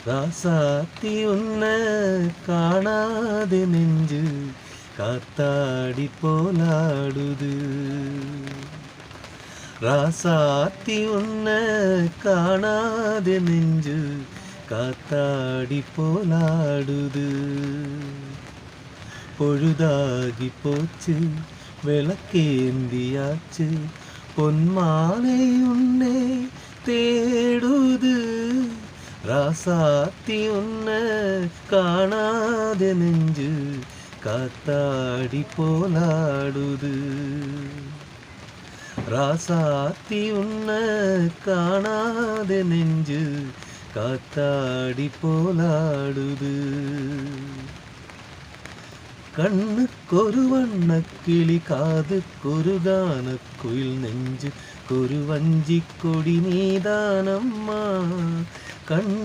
ராசாத்தி உன்ன காணாது நெஞ்சு காத்தாடி போலாடுது. ராசாத்தி உன்ன காணாது நெஞ்சு காத்தாடி போலாடுது. பொழுதாகி போச்சு விளக்கேந்தியாச்சு பொன்மாலை உன்னை தேடுது. ராசாத்தி உன்ன காணாத நெஞ்சு காத்தாடி போலாடுது. ராசாத்தி உன்ன காணாத நெஞ்சு காத்தாடி போலாடுது. கண்ணுக்கொரு வண்ணக்கிளி காதுக்கொரு கானக்குயில் நெஞ்சு கொரு வஞ்சி கொடி நீதானம்மா. கண்ணு